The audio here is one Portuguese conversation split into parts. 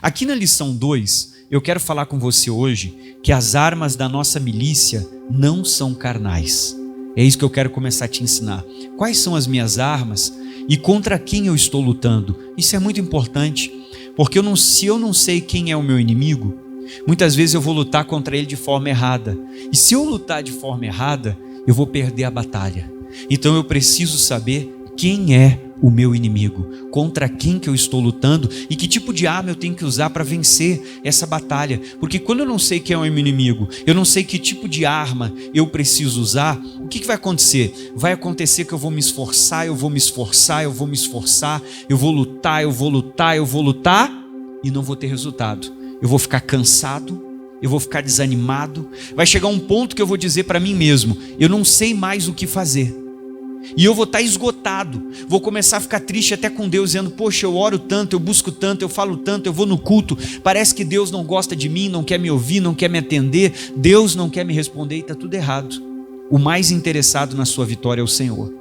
Aqui na lição 2, eu quero falar com você hoje que as armas da nossa milícia não são carnais. É isso que eu quero começar a te ensinar. Quais são as minhas armas e contra quem eu estou lutando? Isso é muito importante, porque se eu não sei quem é o meu inimigo, muitas vezes eu vou lutar contra ele de forma errada. E se eu lutar de forma errada, eu vou perder a batalha. Então eu preciso saber quem é o meu inimigo, contra quem que eu estou lutando e que tipo de arma eu tenho que usar para vencer essa batalha. Porque quando eu não sei quem é o meu inimigo, eu não sei que tipo de arma eu preciso usar, o que vai acontecer? Vai acontecer que eu vou me esforçar, eu vou lutar e não vou ter resultado. Eu vou ficar cansado, eu vou ficar desanimado. Vai chegar um ponto que eu vou dizer para mim mesmo, eu não sei mais o que fazer. E eu vou estar esgotado, vou começar a ficar triste até com Deus, dizendo, poxa, eu oro tanto, eu busco tanto, eu falo tanto, eu vou no culto, parece que Deus não gosta de mim, não quer me ouvir, não quer me atender, Deus não quer me responder, e está tudo errado. O mais interessado na sua vitória é o Senhor.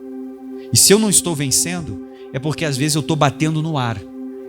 E se eu não estou vencendo, é porque às vezes eu estou batendo no ar.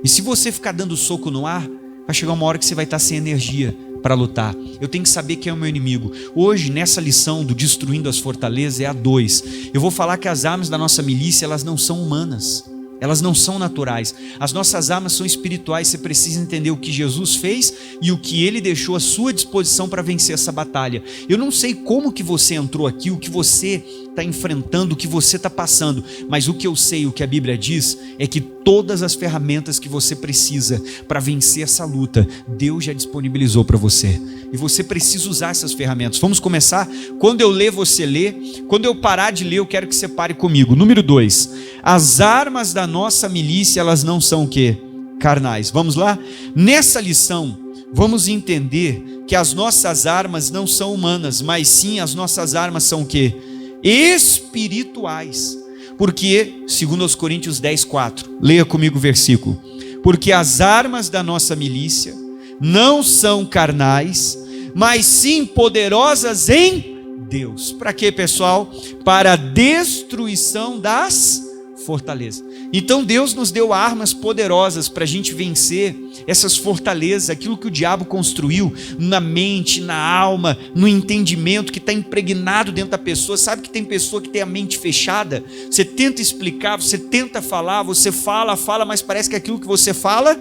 E se você ficar dando soco no ar, vai chegar uma hora que você vai estar sem energia para lutar. Eu tenho que saber quem é o meu inimigo. Hoje, nessa lição do Destruindo as Fortalezas, é a 2. Eu vou falar que as armas da nossa milícia, elas não são humanas. Elas não são naturais. As nossas armas são espirituais. Você precisa entender o que Jesus fez e o que Ele deixou à sua disposição para vencer essa batalha. Eu não sei como que você entrou aqui, o que você está enfrentando, o que você está passando, mas o que eu sei, o que a Bíblia diz, é que todas as ferramentas que você precisa para vencer essa luta, Deus já disponibilizou para você. E você precisa usar essas ferramentas. Vamos começar? Quando eu ler, você lê. Quando eu parar de ler, eu quero que você pare comigo. Número 2. As armas da nossa milícia, elas não são o quê? Carnais. Vamos lá? Nessa lição, vamos entender que as nossas armas não são humanas, mas sim as nossas armas são o quê? Espirituais. Porque, segundo aos Coríntios 10:4, leia comigo o versículo. Porque as armas da nossa milícia não são carnais, mas sim poderosas em Deus. Para quê, pessoal? Para a destruição das fortalezas. Então Deus nos deu armas poderosas para a gente vencer essas fortalezas, aquilo que o diabo construiu na mente, na alma, no entendimento que está impregnado dentro da pessoa. Sabe que tem pessoa que tem a mente fechada? Você tenta explicar, você tenta falar, você fala, mas parece que aquilo que você fala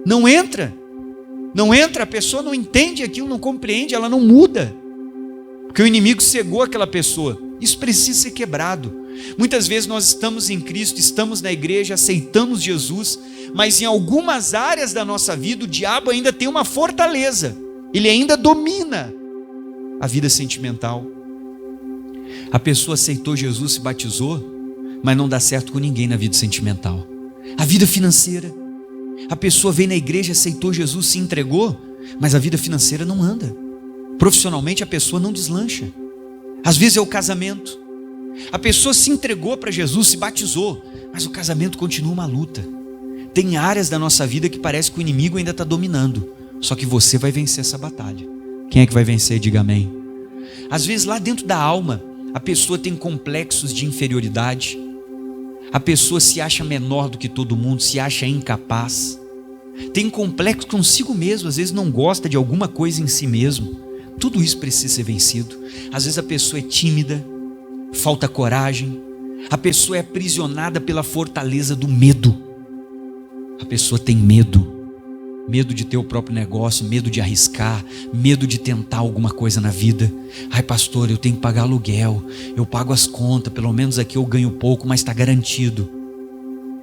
não entra, a pessoa não entende aquilo, não compreende, ela não muda, porque o inimigo cegou aquela pessoa. Isso precisa ser quebrado. Muitas vezes nós estamos em Cristo, estamos na igreja, aceitamos Jesus, mas em algumas áreas da nossa vida o diabo ainda tem uma fortaleza, ele ainda domina a vida sentimental. A pessoa aceitou Jesus, se batizou, mas não dá certo com ninguém na vida sentimental. A vida financeira, a pessoa veio na igreja, aceitou Jesus, se entregou, mas a vida financeira não anda. Profissionalmente a pessoa não deslancha. Às vezes é o casamento. A pessoa se entregou para Jesus, se batizou, mas o casamento continua uma luta. Tem áreas da nossa vida que parece que o inimigo ainda está dominando. Só que você vai vencer essa batalha. Quem é que vai vencer? Diga amém. Às vezes lá dentro da alma, a pessoa tem complexos de inferioridade. A pessoa se acha menor do que todo mundo, se acha incapaz. Tem complexo consigo mesmo, às vezes não gosta de alguma coisa em si mesmo. Tudo isso precisa ser vencido. Às vezes a pessoa é tímida, falta coragem. A pessoa é aprisionada pela fortaleza do medo. A pessoa tem medo de ter o próprio negócio, medo de arriscar, medo de tentar alguma coisa na vida. Ai pastor, eu tenho que pagar aluguel, eu pago as contas, pelo menos aqui eu ganho pouco, mas está garantido.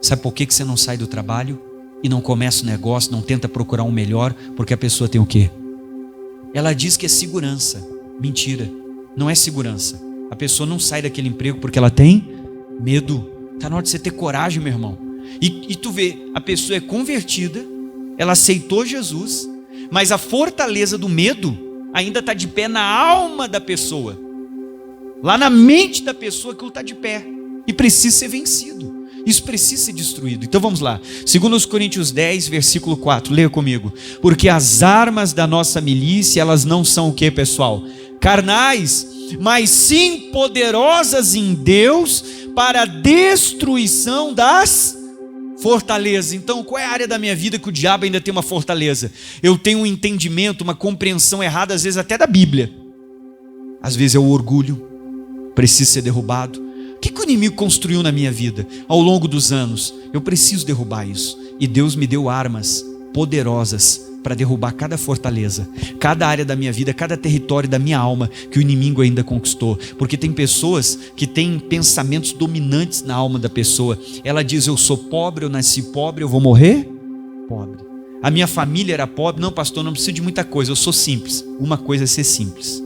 Sabe por que você não sai do trabalho e não começa o negócio, não tenta procurar um melhor? Porque a pessoa tem o quê? Ela diz que é segurança. Mentira, não é segurança. A pessoa não sai daquele emprego porque ela tem medo. Está na hora de você ter coragem, meu irmão. E tu vê, a pessoa é convertida, ela aceitou Jesus, mas a fortaleza do medo ainda está de pé na alma da pessoa. Lá na mente da pessoa aquilo está de pé e precisa ser vencido. Isso precisa ser destruído. Então vamos lá. Segundo os Coríntios 10, versículo 4. Leia comigo. Porque as armas da nossa milícia, elas não são o que, pessoal? Carnais, mas sim poderosas em Deus para a destruição das Fortaleza. Então, qual é a área da minha vida que o diabo ainda tem uma fortaleza? Eu tenho um entendimento, uma compreensão errada, às vezes até da Bíblia. Às vezes é o orgulho, precisa ser derrubado. O que o inimigo construiu na minha vida ao longo dos anos? Eu preciso derrubar isso. E Deus me deu armas poderosas para derrubar cada fortaleza, cada área da minha vida, cada território da minha alma que o inimigo ainda conquistou. Porque tem pessoas que têm pensamentos dominantes na alma da pessoa. Ela diz: eu sou pobre, eu nasci pobre, eu vou morrer pobre. A minha família era pobre. Não, pastor, não preciso de muita coisa, eu sou simples. Uma coisa é ser simples,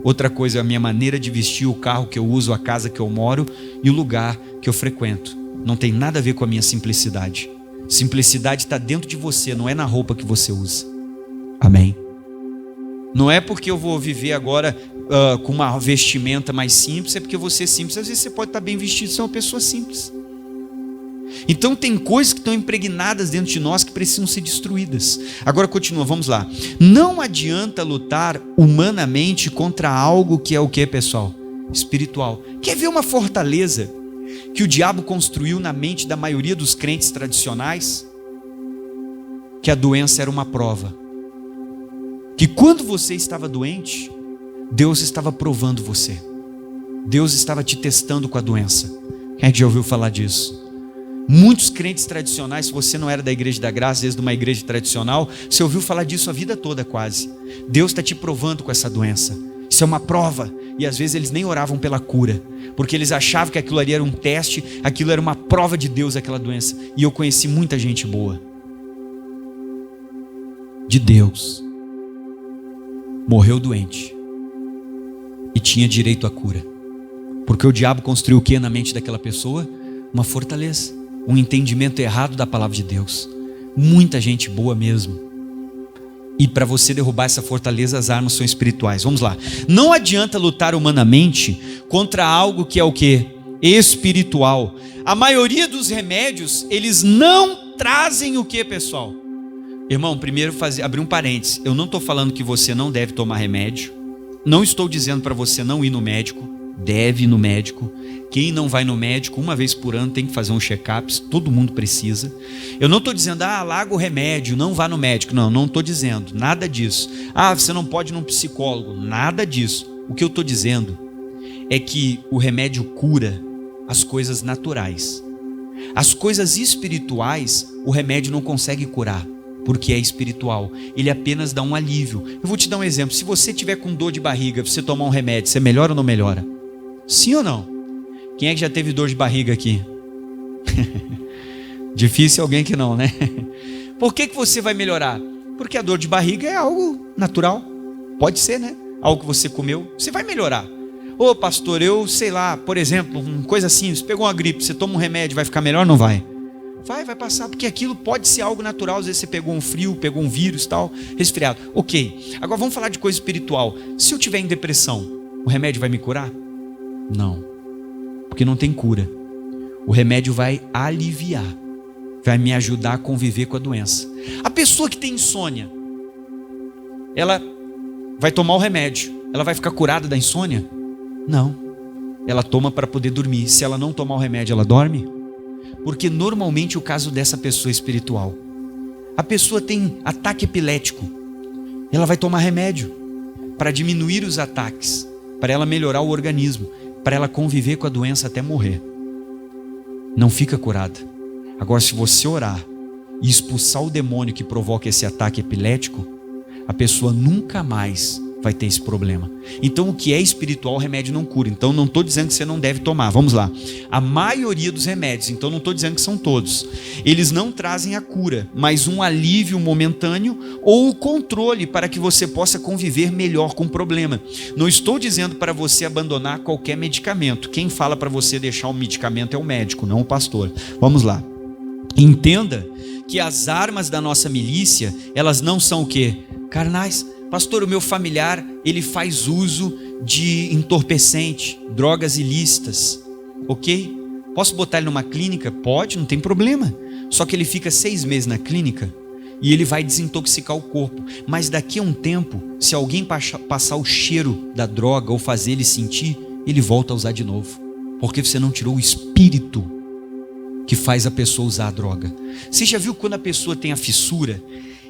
outra coisa é a minha maneira de vestir, o carro que eu uso, a casa que eu moro e o lugar que eu frequento. Não tem nada a ver com a minha simplicidade. Simplicidade está dentro de você, não é na roupa que você usa. Amém? Não é porque eu vou viver agora com uma vestimenta mais simples, é porque eu vou ser simples. Às vezes você pode estar bem vestido, você é uma pessoa simples. Então tem coisas que estão impregnadas dentro de nós que precisam ser destruídas. Agora continua, vamos lá. Não adianta lutar humanamente contra algo que é o que, pessoal? Espiritual. Quer ver uma fortaleza que o diabo construiu na mente da maioria dos crentes tradicionais? Que a doença era uma prova. Que quando você estava doente, Deus estava provando você. Deus estava te testando com a doença. Quem é que já ouviu falar disso? Muitos crentes tradicionais, se você não era da Igreja da Graça, desde uma igreja tradicional, você ouviu falar disso a vida toda quase. Deus está te provando com essa doença. Isso é uma prova. E às vezes eles nem oravam pela cura, porque eles achavam que aquilo ali era um teste, aquilo era uma prova de Deus, aquela doença. E eu conheci muita gente boa de Deus, morreu doente e tinha direito à cura, porque o diabo construiu o que na mente daquela pessoa? Uma fortaleza, um entendimento errado da palavra de Deus. Muita gente boa mesmo. E para você derrubar essa fortaleza, as armas são espirituais. Vamos lá. Não adianta lutar humanamente contra algo que é o que? Espiritual. A maioria dos remédios, eles não trazem o que, pessoal? Irmão, primeiro abrir um parênteses. Eu não estou falando que você não deve tomar remédio. Não estou dizendo para você não ir no médico. Deve ir no médico. Quem não vai no médico, uma vez por ano tem que fazer um check-up, todo mundo precisa. Eu não estou dizendo, larga o remédio, não vá no médico. Não estou dizendo, nada disso. Você não pode ir num psicólogo, nada disso. O que eu estou dizendo é que o remédio cura as coisas naturais. As coisas espirituais, o remédio não consegue curar, porque é espiritual. Ele apenas dá um alívio. Eu vou te dar um exemplo. Se você tiver com dor de barriga, você tomar um remédio, você melhora ou não melhora? Sim ou não? Quem é que já teve dor de barriga aqui? Difícil alguém que não, né? Por que você vai melhorar? Porque a dor de barriga é algo natural. Pode ser, né? Algo que você comeu, você vai melhorar. Ô pastor, eu sei lá, por exemplo, uma coisa assim, você pegou uma gripe, você toma um remédio, vai ficar melhor ou não vai? Vai passar, porque aquilo pode ser algo natural. Às vezes você pegou um frio, pegou um vírus, tal, resfriado. Ok, agora vamos falar de coisa espiritual. Se eu tiver em depressão, o remédio vai me curar? Não, porque não tem cura. O remédio vai aliviar, vai me ajudar a conviver com a doença. A pessoa que tem insônia, ela vai tomar o remédio, ela vai ficar curada da insônia? Não, ela toma para poder dormir. Se ela não tomar o remédio, ela dorme? Porque normalmente o caso dessa pessoa é espiritual. A pessoa tem ataque epilético, ela vai tomar remédio para diminuir os ataques, para ela melhorar o organismo, para ela conviver com a doença até morrer. Não fica curada. Agora, se você orar e expulsar o demônio que provoca esse ataque epilético, a pessoa nunca mais vai ter esse problema. Então o que é espiritual, o remédio não cura. Então não estou dizendo que você não deve tomar. Vamos lá. A maioria dos remédios, então não estou dizendo que são todos, eles não trazem a cura, mas um alívio momentâneo ou o controle para que você possa conviver melhor com o problema. Não estou dizendo para você abandonar qualquer medicamento. Quem fala para você deixar o medicamento é o médico, não o pastor. Vamos lá. Entenda que as armas da nossa milícia, elas não são o quê? Carnais. Pastor, o meu familiar, ele faz uso de entorpecente, drogas ilícitas, ok? Posso botar ele numa clínica? Pode, não tem problema. Só que ele fica 6 meses na clínica e ele vai desintoxicar o corpo. Mas daqui a um tempo, se alguém passar o cheiro da droga ou fazer ele sentir, ele volta a usar de novo. Porque você não tirou o espírito que faz a pessoa usar a droga. Você já viu quando a pessoa tem a fissura?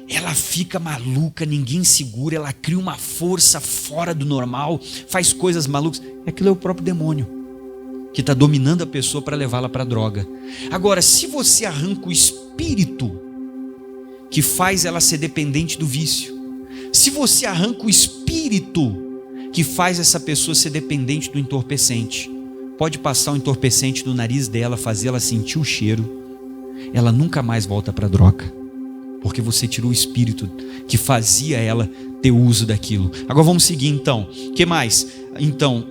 Ela fica maluca, ninguém segura, ela cria uma força fora do normal, faz coisas malucas. Aquilo é o próprio demônio que está dominando a pessoa para levá-la para a droga. Agora, se você arranca o espírito que faz ela ser dependente do vício, se você arranca o espírito que faz essa pessoa ser dependente do entorpecente, pode passar o entorpecente no nariz dela, fazer ela sentir o cheiro, ela nunca mais volta para a droga, porque você tirou o espírito que fazia ela ter uso daquilo. Agora vamos seguir então. O que mais? Então,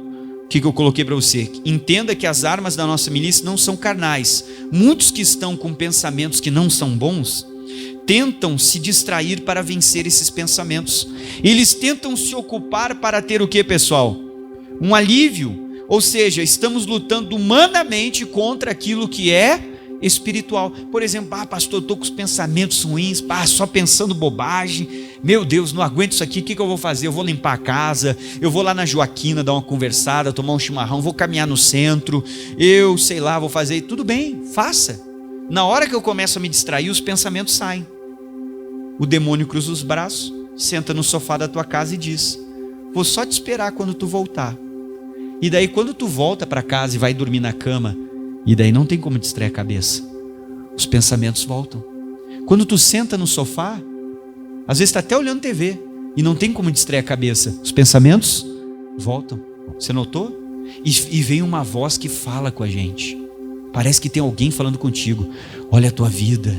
o que eu coloquei para você? Entenda que as armas da nossa milícia não são carnais. Muitos que estão com pensamentos que não são bons, tentam se distrair para vencer esses pensamentos. Eles tentam se ocupar para ter o que, pessoal? Um alívio. Ou seja, estamos lutando humanamente contra aquilo que é espiritual. Por exemplo, pastor, eu estou com os pensamentos ruins, só pensando bobagem, meu Deus, não aguento isso aqui, o que eu vou fazer? Eu vou limpar a casa, eu vou lá na Joaquina dar uma conversada, tomar um chimarrão, vou caminhar no centro, eu sei lá, vou fazer, tudo bem, faça. Na hora que eu começo a me distrair, os pensamentos saem. O demônio cruza os braços, senta no sofá da tua casa e diz: vou só te esperar quando tu voltar. E daí quando tu volta para casa e vai dormir na cama, e daí não tem como distrair a cabeça, os pensamentos voltam. Quando tu senta no sofá, às vezes está até olhando TV e não tem como distrair a cabeça, os pensamentos voltam. Você notou? E vem uma voz que fala com a gente, parece que tem alguém falando contigo: olha a tua vida,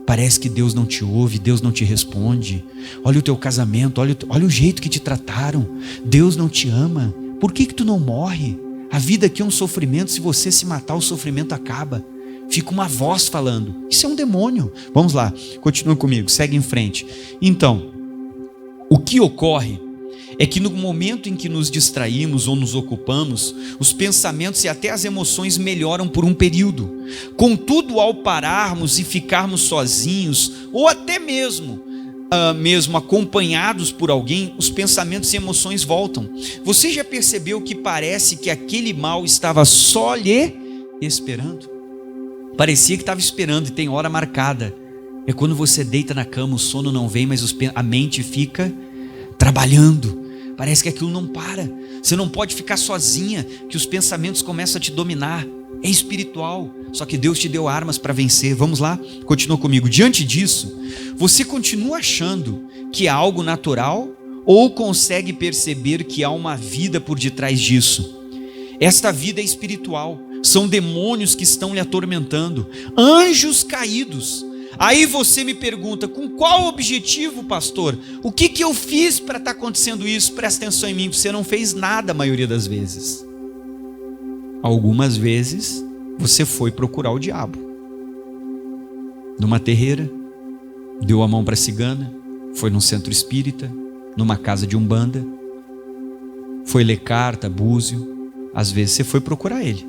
parece que Deus não te ouve, Deus não te responde, olha o teu casamento, olha o jeito que te trataram, Deus não te ama, por que tu não morre? A vida aqui é um sofrimento, se você se matar o sofrimento acaba. Fica uma voz falando, isso é um demônio. Vamos lá, continua comigo, segue em frente. Então, o que ocorre é que no momento em que nos distraímos ou nos ocupamos, os pensamentos e até as emoções melhoram por um período. Contudo, ao pararmos e ficarmos sozinhos, ou até mesmo acompanhados por alguém, os pensamentos e emoções voltam. Você já percebeu que parece que aquele mal estava só lhe esperando? Parecia que estava esperando e tem hora marcada. É quando você deita na cama, o sono não vem, mas a mente fica trabalhando. Parece que aquilo não para. Você não pode ficar sozinha, que os pensamentos começam a te dominar. É espiritual, só que Deus te deu armas para vencer. Vamos lá, continua comigo. Diante disso, você continua achando que é algo natural ou consegue perceber que há uma vida por detrás disso? Esta vida é espiritual, são demônios que estão lhe atormentando, anjos caídos. Aí você me pergunta, com qual objetivo, pastor? O que eu fiz para estar acontecendo isso? Presta atenção em mim, você não fez nada a maioria das vezes. Algumas vezes você foi procurar o diabo numa terreira, deu a mão para a cigana, foi num centro espírita, numa casa de umbanda, foi ler carta, búzio. Às vezes você foi procurar ele,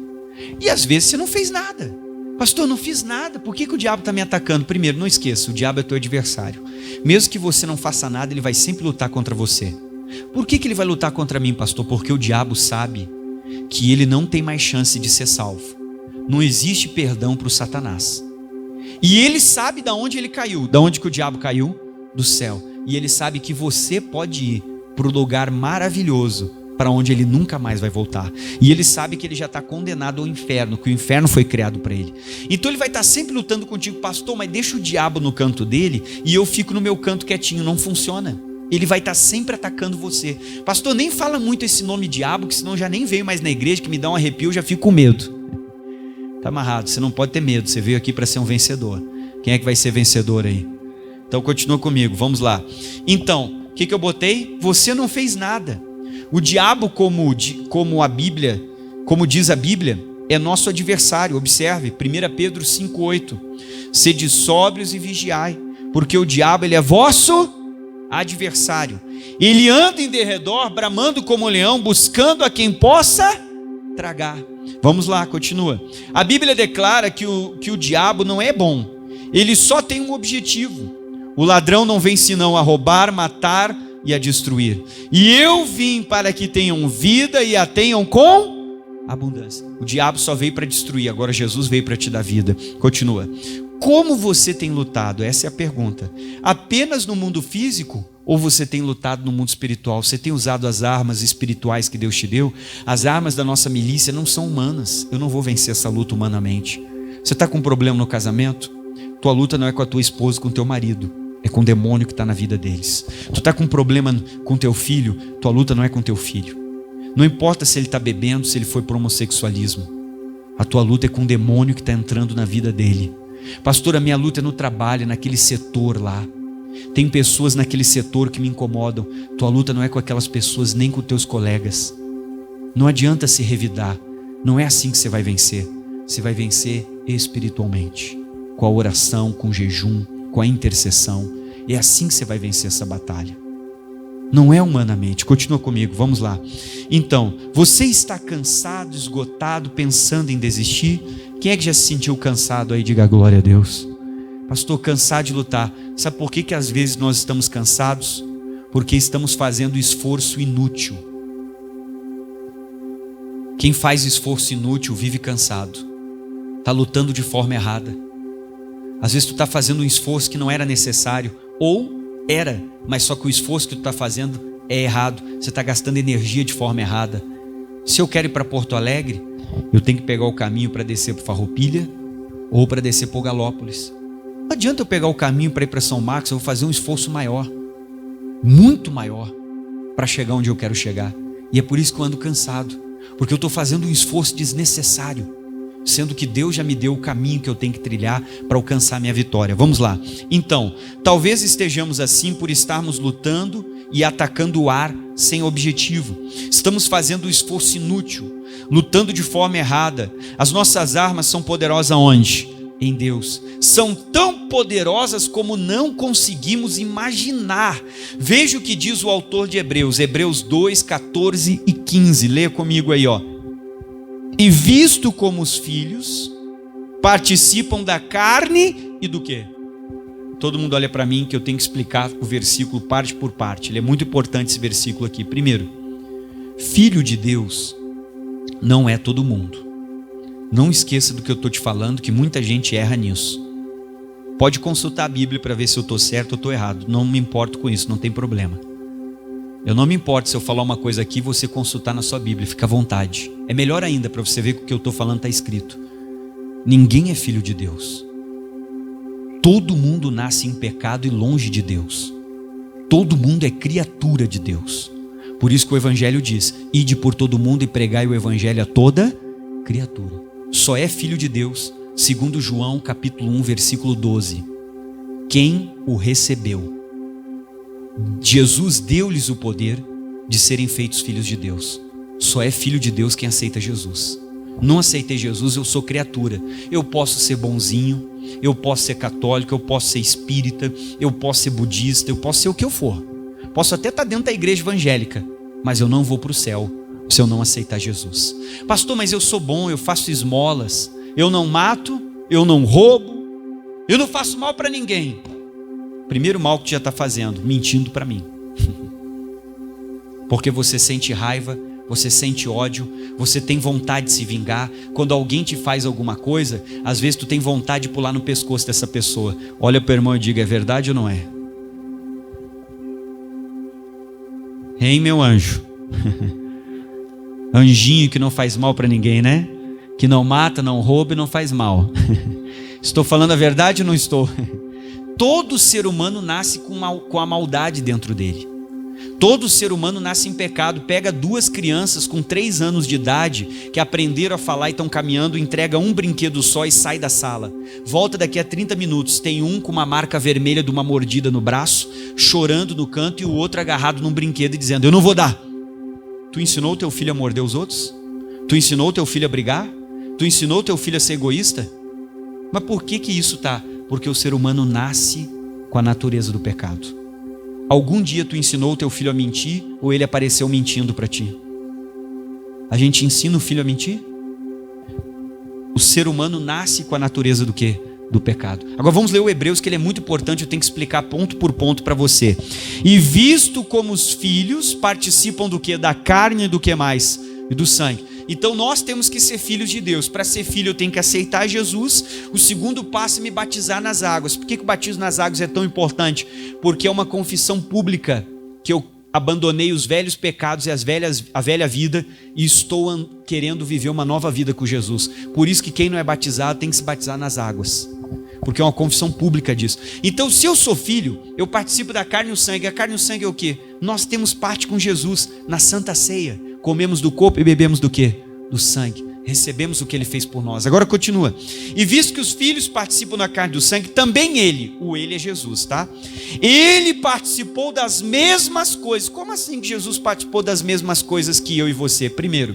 e às vezes você não fez nada. Pastor, não fiz nada, por que o diabo está me atacando? Primeiro, não esqueça, o diabo é teu adversário. Mesmo que você não faça nada, ele vai sempre lutar contra você. Por que ele vai lutar contra mim, pastor? Porque o diabo sabe que ele não tem mais chance de ser salvo. Não existe perdão para o Satanás. E ele sabe de onde ele caiu. De onde que o diabo caiu? Do céu. E ele sabe que você pode ir para o lugar maravilhoso, para onde ele nunca mais vai voltar. E ele sabe que ele já está condenado ao inferno, que o inferno foi criado para ele. Então ele vai estar sempre lutando contigo: pastor, mas deixa o diabo no canto dele e eu fico no meu canto quietinho. Não funciona. Ele vai estar sempre atacando você. Pastor, nem fala muito esse nome diabo, que senão já nem venho mais na igreja, que me dá um arrepio, eu já fico com medo. Está amarrado, você não pode ter medo, você veio aqui para ser um vencedor. Quem é que vai ser vencedor aí? Então continua comigo, vamos lá. Então, o que eu botei? Você não fez nada. O diabo, como a Bíblia, como diz a Bíblia, é nosso adversário. Observe, 1 Pedro 5,8. Sede sóbrios e vigiai, porque o diabo ele é vosso adversário. Ele anda em derredor, bramando como um leão, buscando a quem possa tragar. Vamos lá, continua. A Bíblia declara que o diabo não é bom. Ele só tem um objetivo. O ladrão não vem senão a roubar, matar e a destruir. E eu vim para que tenham vida e a tenham com abundância. O diabo só veio para destruir, agora Jesus veio para te dar vida. Continua. Como você tem lutado? Essa é a pergunta. Apenas no mundo físico? Ou você tem lutado no mundo espiritual? Você tem usado as armas espirituais que Deus te deu? As armas da nossa milícia não são humanas. Eu não vou vencer essa luta humanamente. Você está com um problema no casamento? Tua luta não é com a tua esposa, com o teu marido. É com o demônio que está na vida deles. Tu está com um problema com teu filho? Tua luta não é com teu filho. Não importa se ele está bebendo, se ele foi para o homossexualismo. A tua luta é com o demônio que está entrando na vida dele. Pastor, a minha luta é no trabalho, é naquele setor lá. Tem pessoas naquele setor que me incomodam. Tua luta não é com aquelas pessoas, nem com teus colegas. Não adianta se revidar. Não é assim que você vai vencer. Você vai vencer espiritualmente, com a oração, com o jejum, com a intercessão. É assim que você vai vencer essa batalha. Não é humanamente. Continua comigo, vamos lá. Então, você está cansado, esgotado, pensando em desistir? Quem é que já se sentiu cansado aí? Diga glória a Deus. Pastor, cansado de lutar. Sabe por que às vezes nós estamos cansados? Porque estamos fazendo esforço inútil. Quem faz esforço inútil vive cansado. Está lutando de forma errada. Às vezes tu está fazendo um esforço que não era necessário. Ou era, mas só que o esforço que tu está fazendo é errado. Você está gastando energia de forma errada. Se eu quero ir para Porto Alegre, eu tenho que pegar o caminho para descer para Farroupilha ou para descer para Galópolis. Não adianta eu pegar o caminho para ir para São Marcos, eu vou fazer um esforço maior, muito maior, para chegar onde eu quero chegar. E é por isso que eu ando cansado, porque eu estou fazendo um esforço desnecessário, sendo que Deus já me deu o caminho que eu tenho que trilhar para alcançar a minha vitória. Vamos lá. Então, talvez estejamos assim por estarmos lutando e atacando o ar sem objetivo. Estamos fazendo um esforço inútil, lutando de forma errada. As nossas armas são poderosas aonde? Em Deus. São tão poderosas como não conseguimos imaginar. Veja o que diz o autor de Hebreus, Hebreus 2, 14 e 15. Leia comigo aí, ó. E visto como os filhos participam da carne e do quê? Todo mundo olha para mim que eu tenho que explicar o versículo parte por parte. Ele é muito importante esse versículo aqui. Primeiro, filho de Deus não é todo mundo. Não esqueça do que eu estou te falando, que muita gente erra nisso. Pode consultar a Bíblia para ver se eu estou certo ou estou errado. Não me importo com isso, não tem problema. Eu não me importo se eu falar uma coisa aqui e você consultar na sua Bíblia, fica à vontade. É melhor ainda para você ver que o que eu estou falando está escrito. Ninguém é filho de Deus. Todo mundo nasce em pecado e longe de Deus. Todo mundo é criatura de Deus. Por isso que o Evangelho diz: ide por todo mundo e pregai o Evangelho a toda criatura. Só é filho de Deus, segundo João capítulo 1, versículo 12. Quem o recebeu. Jesus deu-lhes o poder de serem feitos filhos de Deus. Só é filho de Deus quem aceita Jesus. Não aceitei Jesus, eu sou criatura. Eu posso ser bonzinho, eu posso ser católico, eu posso ser espírita, eu posso ser budista, eu posso ser o que eu for. Posso até estar dentro da igreja evangélica, mas eu não vou para o céu se eu não aceitar Jesus. Pastor, mas eu sou bom, eu faço esmolas, eu não mato, eu não roubo, eu não faço mal para ninguém. Primeiro mal que tu já está fazendo, mentindo para mim. Porque você sente raiva, você sente ódio, você tem vontade de se vingar. Quando alguém te faz alguma coisa, às vezes tu tem vontade de pular no pescoço dessa pessoa. Olha para o irmão e diga: é verdade ou não é? Hein, meu anjo? Anjinho que não faz mal para ninguém, né? Que não mata, não rouba e não faz mal. Estou falando a verdade ou não estou? Todo ser humano nasce com a maldade dentro dele. Todo ser humano nasce em pecado. Pega duas crianças com 3 anos de idade que aprenderam a falar e estão caminhando, entrega um brinquedo só e sai da sala. Volta daqui a 30 minutos, tem um com uma marca vermelha de uma mordida no braço, chorando no canto, e o outro agarrado num brinquedo e dizendo: eu não vou dar. Tu ensinou o teu filho a morder os outros? Tu ensinou o teu filho a brigar? Tu ensinou o teu filho a ser egoísta? Mas por que isso tá? Porque o ser humano nasce com a natureza do pecado. Algum dia tu ensinou o teu filho a mentir, ou ele apareceu mentindo para ti? A gente ensina o filho a mentir? O ser humano nasce com a natureza do quê? Do pecado. Agora vamos ler o Hebreus, que ele é muito importante, eu tenho que explicar ponto por ponto para você. E visto como os filhos participam do quê? Da carne e do que mais? E do sangue. Então nós temos que ser filhos de Deus. Para ser filho eu tenho que aceitar Jesus. O segundo passo é me batizar nas águas. Por que o batismo nas águas é tão importante? Porque é uma confissão pública que eu abandonei os velhos pecados e a velha vida e estou querendo viver uma nova vida com Jesus. Por isso que quem não é batizado tem que se batizar nas águas, porque é uma confissão pública disso. Então, se eu sou filho, eu participo da carne e o sangue. A carne e o sangue é o quê? Nós temos parte com Jesus na Santa Ceia. Comemos do corpo e bebemos do quê? Do sangue. Recebemos o que ele fez por nós. Agora continua. E visto que os filhos participam da carne e do sangue, também ele, o ele é Jesus, tá? Ele participou das mesmas coisas. Como assim que Jesus participou das mesmas coisas que eu e você? Primeiro,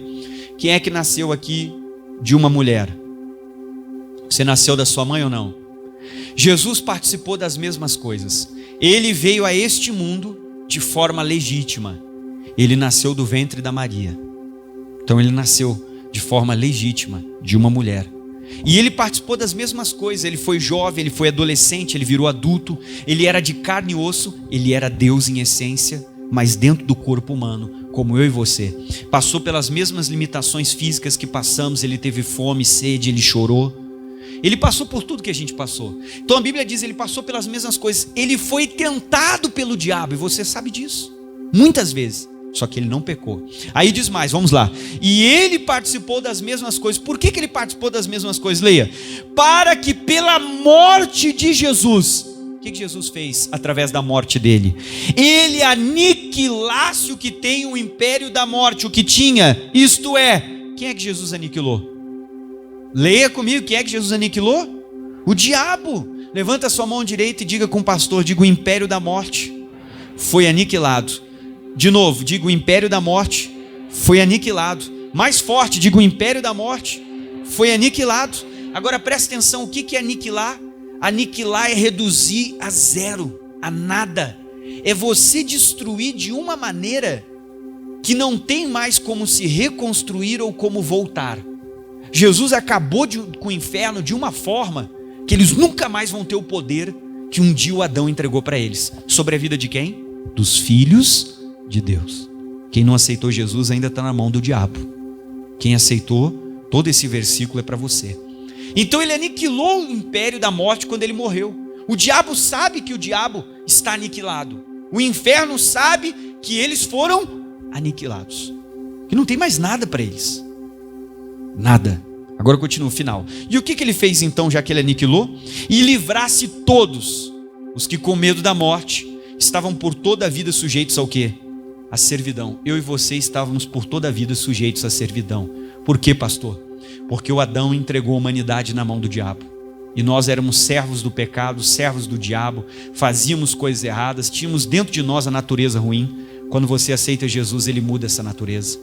quem é que nasceu aqui de uma mulher? Você nasceu da sua mãe ou não? Jesus participou das mesmas coisas. Ele veio a este mundo de forma legítima. Ele nasceu do ventre da Maria. Então ele nasceu de forma legítima de uma mulher. E ele participou das mesmas coisas. Ele foi jovem, ele foi adolescente, ele virou adulto. Ele era de carne e osso. Ele era Deus em essência, mas dentro do corpo humano, como eu e você. Passou pelas mesmas limitações físicas que passamos. Ele teve fome, sede, ele chorou. Ele passou por tudo que a gente passou. Então a Bíblia diz, ele passou pelas mesmas coisas. Ele foi tentado pelo diabo, e você sabe disso, muitas vezes, só que ele não pecou. Aí diz mais, vamos lá. E ele participou das mesmas coisas. Por que ele participou das mesmas coisas? Leia. Para que pela morte de Jesus, o que Jesus fez através da morte dele? Ele aniquilasse o que tem o império da morte, o que tinha, isto é, quem é que Jesus aniquilou? Leia comigo, quem é que Jesus aniquilou? O diabo. Levanta a sua mão direita e diga com o pastor, diga o império da morte foi aniquilado. De novo, diga o império da morte foi aniquilado. Mais forte, diga o império da morte foi aniquilado. Agora preste atenção, o que é aniquilar? Aniquilar é reduzir a zero, a nada. É você destruir de uma maneira que não tem mais como se reconstruir ou como voltar. Jesus acabou com o inferno de uma forma que eles nunca mais vão ter o poder que um dia o Adão entregou para eles. Sobre a vida de quem? Dos filhos de Deus. Quem não aceitou Jesus ainda está na mão do diabo. Quem aceitou, todo esse versículo é para você. Então ele aniquilou o império da morte quando ele morreu. O diabo sabe que o diabo está aniquilado. O inferno sabe que eles foram aniquilados. Que não tem mais nada para eles. Nada. Agora continua o final. E o que ele fez então, já que ele aniquilou? E livrasse todos os que com medo da morte estavam por toda a vida sujeitos ao quê? A servidão. Eu e você estávamos por toda a vida sujeitos à servidão. Por quê, pastor? Porque o Adão entregou a humanidade na mão do diabo. E nós éramos servos do pecado, servos do diabo, fazíamos coisas erradas, tínhamos dentro de nós a natureza ruim. Quando você aceita Jesus, ele muda essa natureza.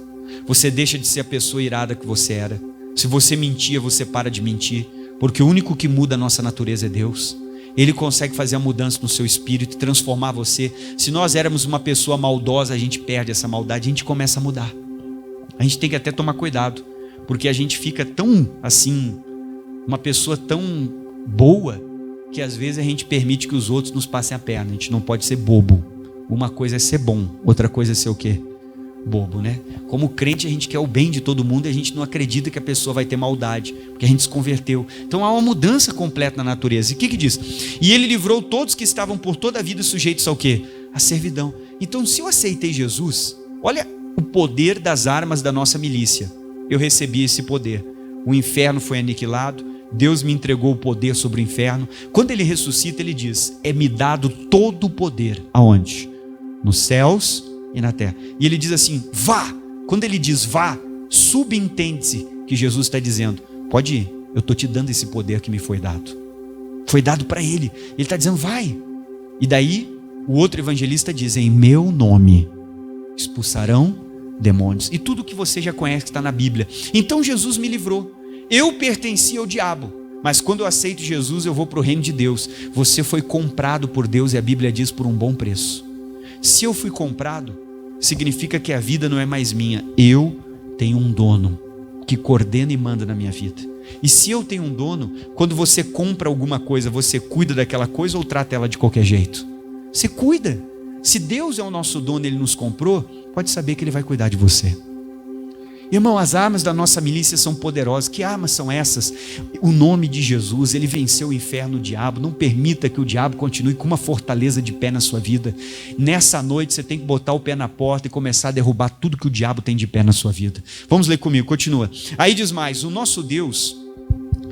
Você deixa de ser a pessoa irada que você era. Se você mentia, você para de mentir, porque o único que muda a nossa natureza é Deus. Ele consegue fazer a mudança no seu espírito e transformar você. Se nós éramos uma pessoa maldosa, a gente perde essa maldade, a gente começa a mudar. A gente tem que até tomar cuidado, porque a gente fica tão assim, uma pessoa tão boa, que às vezes a gente permite que os outros nos passem a perna. A gente não pode ser bobo. Uma coisa é ser bom, outra coisa é ser o quê? Bobo, né? Como crente a gente quer o bem de todo mundo e a gente não acredita que a pessoa vai ter maldade, porque a gente se converteu. Então há uma mudança completa na natureza. E o que diz? E ele livrou todos que estavam por toda a vida sujeitos ao quê? A servidão. Então se eu aceitei Jesus, olha o poder das armas da nossa milícia. Eu recebi esse poder. O inferno foi aniquilado, Deus me entregou o poder sobre o inferno. Quando ele ressuscita, ele diz, é-me dado todo o poder. Aonde? Nos céus e na terra. E ele diz assim, vá. Quando ele diz vá, subentende-se que Jesus está dizendo, pode ir, eu estou te dando esse poder que me foi dado. Foi dado para ele. Ele está dizendo, vai. E daí, o outro evangelista diz, em meu nome expulsarão demônios. E tudo que você já conhece que está na Bíblia. Então Jesus me livrou. Eu pertencia ao diabo. Mas quando eu aceito Jesus, eu vou para o reino de Deus. Você foi comprado por Deus e a Bíblia diz por um bom preço. Se eu fui comprado, significa que a vida não é mais minha. Eu tenho um dono que coordena e manda na minha vida. E se eu tenho um dono, quando você compra alguma coisa, você cuida daquela coisa ou trata ela de qualquer jeito? Você cuida. Se Deus é o nosso dono e Ele nos comprou, pode saber que Ele vai cuidar de você. Irmão, as armas da nossa milícia são poderosas. Que armas são essas? O nome de Jesus. Ele venceu o inferno, o diabo. Não permita que o diabo continue com uma fortaleza de pé na sua vida. Nessa noite você tem que botar o pé na porta e começar a derrubar tudo que o diabo tem de pé na sua vida. Vamos ler comigo, continua. Aí diz mais: o nosso Deus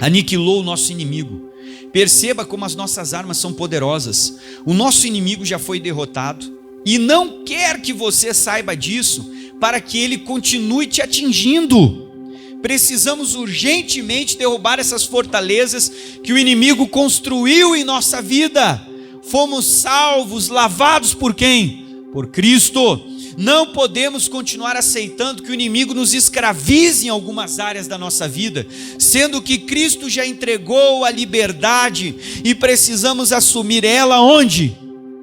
aniquilou o nosso inimigo. Perceba como as nossas armas são poderosas. O nosso inimigo já foi derrotado e não quer que você saiba disso, para que ele continue te atingindo. Precisamos urgentemente derrubar essas fortalezas que o inimigo construiu em nossa vida. Fomos salvos, lavados por quem? Por Cristo. Não podemos continuar aceitando que o inimigo nos escravize em algumas áreas da nossa vida, sendo que Cristo já entregou a liberdade e precisamos assumir ela onde?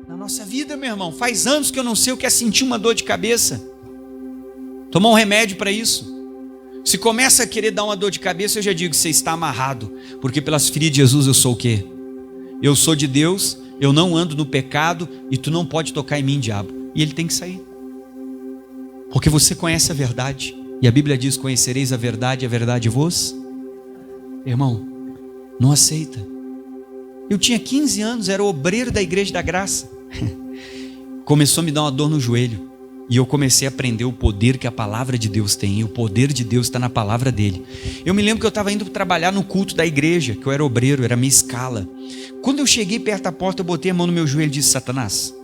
Na nossa vida, meu irmão. Faz anos que eu não sei o que é sentir uma dor de cabeça. Tomar um remédio para isso. Se começa a querer dar uma dor de cabeça, eu já digo que você está amarrado, porque pelas feridas de Jesus eu sou o quê? Eu sou de Deus, eu não ando no pecado e tu não pode tocar em mim, diabo. E ele tem que sair, porque você conhece a verdade, e a Bíblia diz: conhecereis a verdade vos. Irmão, não aceita. Eu tinha 15 anos, era obreiro da Igreja da Graça. Começou a me dar uma dor no joelho. E eu comecei a aprender o poder que a palavra de Deus tem. E o poder de Deus está na palavra dele. Eu me lembro que eu estava indo trabalhar no culto da igreja, que eu era obreiro, era minha escala. Quando eu cheguei perto da porta, eu botei a mão no meu joelho e disse: Satanás,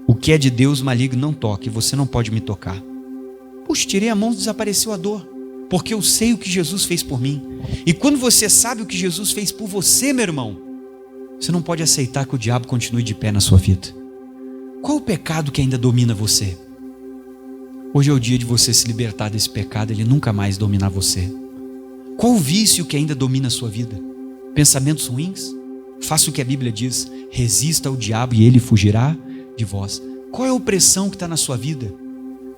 o que é de Deus maligno não toque, você não pode me tocar. Puxa, tirei a mão e desapareceu a dor, porque eu sei o que Jesus fez por mim. E quando você sabe o que Jesus fez por você, meu irmão, você não pode aceitar que o diabo continue de pé na sua vida. Qual o pecado que ainda domina você? Hoje é o dia de você se libertar desse pecado, ele nunca mais dominar você. Qual o vício que ainda domina a sua vida? Pensamentos ruins? Faça o que a Bíblia diz: resista ao diabo e ele fugirá de vós. Qual é a opressão que está na sua vida?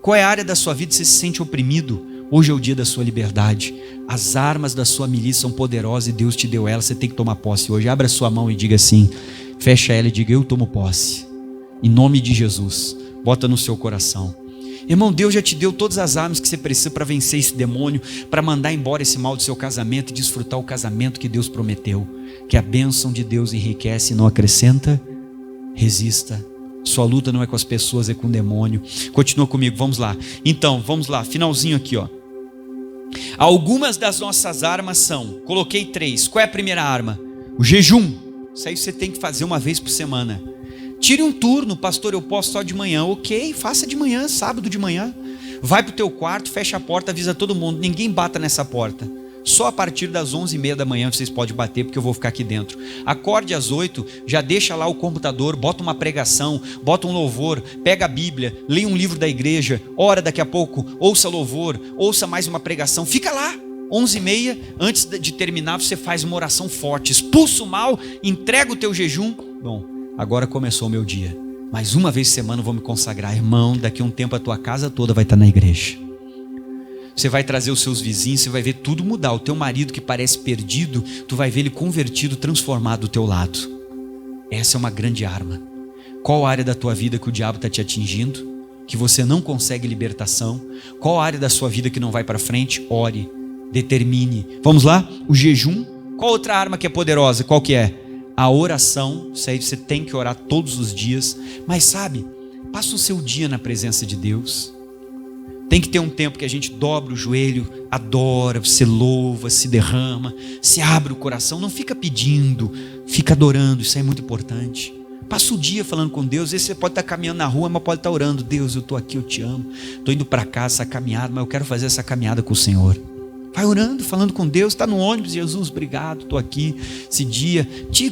Qual é a área da sua vida que você se sente oprimido? Hoje é o dia da sua liberdade. As armas da sua milícia são poderosas e Deus te deu elas, você tem que tomar posse hoje. Abra sua mão e diga assim, fecha ela e diga: eu tomo posse. Em nome de Jesus, bota no seu coração. Irmão, Deus já te deu todas as armas que você precisa para vencer esse demônio, para mandar embora esse mal do seu casamento e desfrutar o casamento que Deus prometeu. Que a bênção de Deus enriquece e não acrescenta. Resista. Sua luta não é com as pessoas, é com o demônio. Continua comigo, vamos lá. Então, vamos lá, finalzinho aqui, ó. Algumas das nossas armas são, coloquei 3. Qual é a primeira arma? O jejum. Isso aí você tem que fazer uma vez por semana. Tire um turno, pastor, eu posso só de manhã. Ok, faça de manhã, sábado de manhã. Vai para o teu quarto, fecha a porta, avisa todo mundo. Ninguém bata nessa porta. Só a partir das 11h30 da manhã vocês podem bater, porque eu vou ficar aqui dentro. Acorde às 8, já deixa lá o computador, bota uma pregação, bota um louvor, pega a Bíblia, leia um livro da igreja, ora daqui a pouco, ouça louvor, ouça mais uma pregação. Fica lá, 11h30, antes de terminar você faz uma oração forte, expulsa o mal, entrega o teu jejum. Bom, agora começou o meu dia. Mais uma vez por semana eu vou me consagrar. Irmão, daqui a um tempo a tua casa toda vai estar na igreja. Você vai trazer os seus vizinhos, você vai ver tudo mudar. O teu marido que parece perdido, tu vai ver ele convertido, transformado do teu lado. Essa é uma grande arma. Qual área da tua vida que o diabo está te atingindo? Que você não consegue libertação? Qual área da sua vida que não vai para frente? Ore, determine. Vamos lá? O jejum. Qual outra arma que é poderosa? Qual que é? A oração. Isso aí você tem que orar todos os dias. Mas sabe, passa o seu dia na presença de Deus. Tem que ter um tempo que a gente dobra o joelho, adora, se louva, se derrama, se abre o coração, não fica pedindo, fica adorando, isso é muito importante. Passa o dia falando com Deus. Às vezes você pode estar caminhando na rua, mas pode estar orando: Deus, eu estou aqui, eu te amo, estou indo para casa, essa caminhada, mas eu quero fazer essa caminhada com o Senhor. Vai orando, falando com Deus. Está no ônibus: Jesus, obrigado, estou aqui esse dia.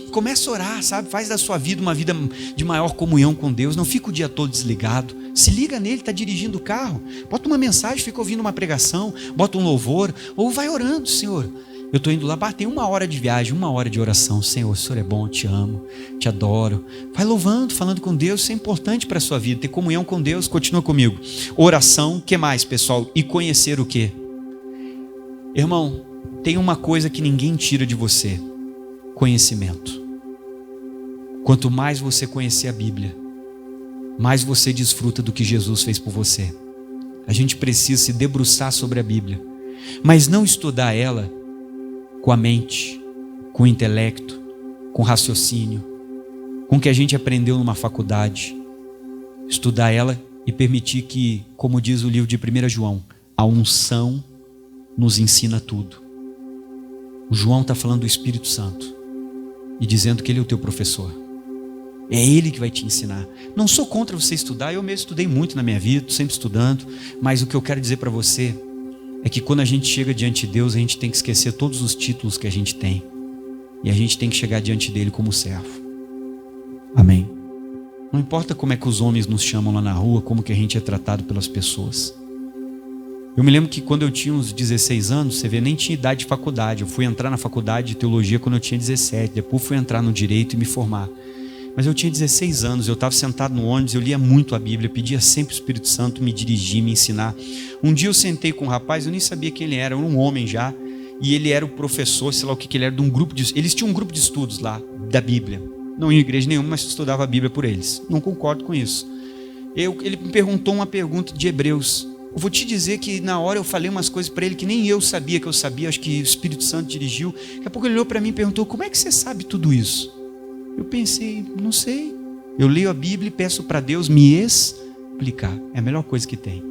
Começa a orar, sabe? Faz da sua vida uma vida de maior comunhão com Deus. Não fica o dia todo desligado. Se liga nele, está dirigindo o carro. Bota uma mensagem, fica ouvindo uma pregação, bota um louvor, ou vai orando: Senhor, eu estou indo lá, bater 1 hora de viagem, 1 hora de oração. Senhor, o Senhor é bom, eu te amo, te adoro. Vai louvando, falando com Deus. Isso é importante para a sua vida, ter comunhão com Deus. Continua comigo. Oração, o que mais, pessoal? E conhecer o quê? Irmão, tem uma coisa que ninguém tira de você: conhecimento. Quanto mais você conhecer a Bíblia, mais você desfruta do que Jesus fez por você. A gente precisa se debruçar sobre a Bíblia, mas não estudar ela com a mente, com o intelecto, com o raciocínio, com o que a gente aprendeu numa faculdade. Estudar ela e permitir que, como diz o livro de 1 João, a unção nos ensina tudo. O João está falando do Espírito Santo e dizendo que ele é o teu professor. É ele que vai te ensinar. Não sou contra você estudar, eu mesmo estudei muito na minha vida, estou sempre estudando, mas o que eu quero dizer para você é que quando a gente chega diante de Deus, a gente tem que esquecer todos os títulos que a gente tem e a gente tem que chegar diante dele como servo. Amém? Não importa como é que os homens nos chamam lá na rua, como que a gente é tratado pelas pessoas. Eu me lembro que quando eu tinha uns 16 anos, você vê, nem tinha idade de faculdade. Eu fui entrar na faculdade de teologia quando eu tinha 17, depois fui entrar no direito e me formar. Mas eu tinha 16 anos, eu estava sentado no ônibus, eu lia muito a Bíblia, pedia sempre o Espírito Santo me dirigir, me ensinar. Um dia eu sentei com um rapaz, eu nem sabia quem ele era um homem já, e ele era o professor, sei lá o que ele era, de um grupo de... Eles tinham um grupo de estudos lá, da Bíblia. Não ia em igreja nenhuma, mas estudava a Bíblia por eles. Não concordo com isso. Ele me perguntou uma pergunta de Hebreus. Eu vou te dizer que na hora eu falei umas coisas para ele que nem eu sabia que eu sabia, acho que o Espírito Santo dirigiu. Daqui a pouco ele olhou para mim e perguntou: como é que você sabe tudo isso? Eu pensei, não sei. Eu leio a Bíblia e peço para Deus me explicar. É a melhor coisa que tem.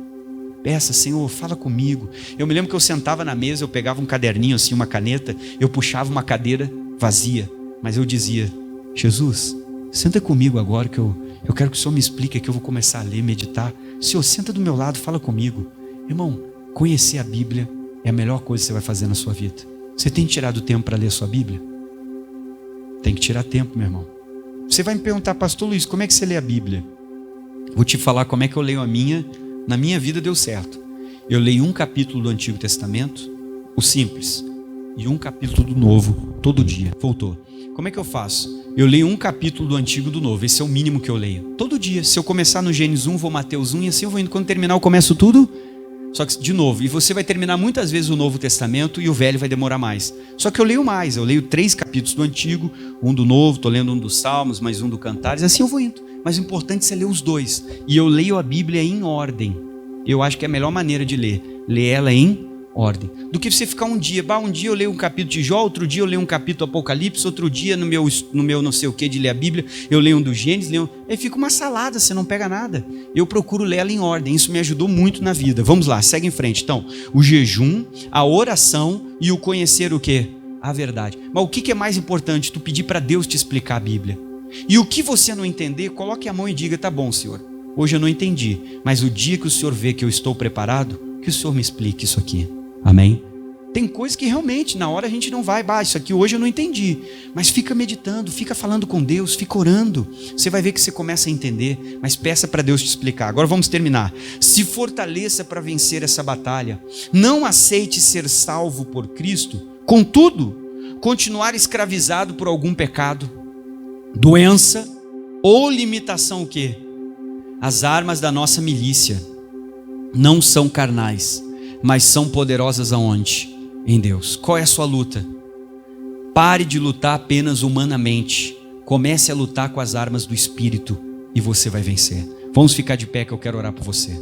Peça, Senhor, fala comigo. Eu me lembro que eu sentava na mesa, eu pegava um caderninho assim, uma caneta, eu puxava uma cadeira vazia, mas eu dizia: Jesus, senta comigo agora que eu quero que o Senhor me explique, que eu vou começar a ler, meditar. Senhor, senta do meu lado, fala comigo. Irmão, conhecer a Bíblia é a melhor coisa que você vai fazer na sua vida. Você tem tirado tempo para ler a sua Bíblia? Tem que tirar tempo, meu irmão. Você vai me perguntar: pastor Luiz, como é que você lê a Bíblia? Vou te falar como é que eu leio a minha. Na minha vida deu certo. Eu leio um capítulo do Antigo Testamento, o simples, e um capítulo do Novo, todo dia. Voltou. Como é que eu faço? Eu leio um capítulo do Antigo e do Novo. Esse é o mínimo que eu leio. Todo dia. Se eu começar no Gênesis 1, vou Mateus 1, e assim eu vou indo. Quando terminar eu começo tudo. Só que de novo, e você vai terminar muitas vezes o Novo Testamento e o Velho vai demorar mais. Só que eu leio mais, eu leio 3 capítulos do Antigo, um do Novo, estou lendo um dos Salmos, mais um do Cantares, assim eu vou indo. Mas o importante é você ler os dois. E eu leio a Bíblia em ordem. Eu acho que é a melhor maneira de ler ela em ordem. Do que você ficar um dia eu leio um capítulo de Jó, outro dia eu leio um capítulo do Apocalipse, outro dia no meu não sei o que de ler a Bíblia, eu leio um do Gênesis, aí fica uma salada, você não pega nada. Eu procuro ler ela em ordem, isso me ajudou muito na vida. Vamos lá, segue em frente. Então, o jejum, a oração e o conhecer o quê? A verdade. Mas o que é mais importante? Tu pedir para Deus te explicar a Bíblia. E o que você não entender, coloque a mão e diga: tá bom, Senhor, hoje eu não entendi, mas o dia que o Senhor vê que eu estou preparado, que o Senhor me explique isso aqui. Amém? Tem coisas que realmente na hora a gente não vai: isso aqui hoje eu não entendi, mas fica meditando, fica falando com Deus, fica orando, você vai ver que você começa a entender, mas peça para Deus te explicar. Agora vamos terminar. Se fortaleça para vencer essa batalha. Não aceite ser salvo por Cristo, contudo, continuar escravizado por algum pecado, doença ou limitação. O quê? As armas da nossa milícia não são carnais, mas são poderosas aonde? Em Deus. Qual é a sua luta? Pare de lutar apenas humanamente. Comece a lutar com as armas do Espírito e você vai vencer. Vamos ficar de pé que eu quero orar por você.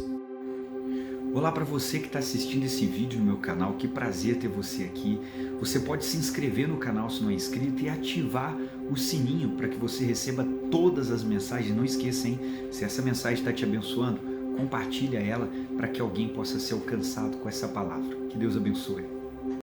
Olá para você que está assistindo esse vídeo no meu canal, que prazer ter você aqui. Você pode se inscrever no canal se não é inscrito e ativar o sininho para que você receba todas as mensagens. Não esqueça, hein? Se essa mensagem está te abençoando, compartilha ela para que alguém possa ser alcançado com essa palavra. Que Deus abençoe.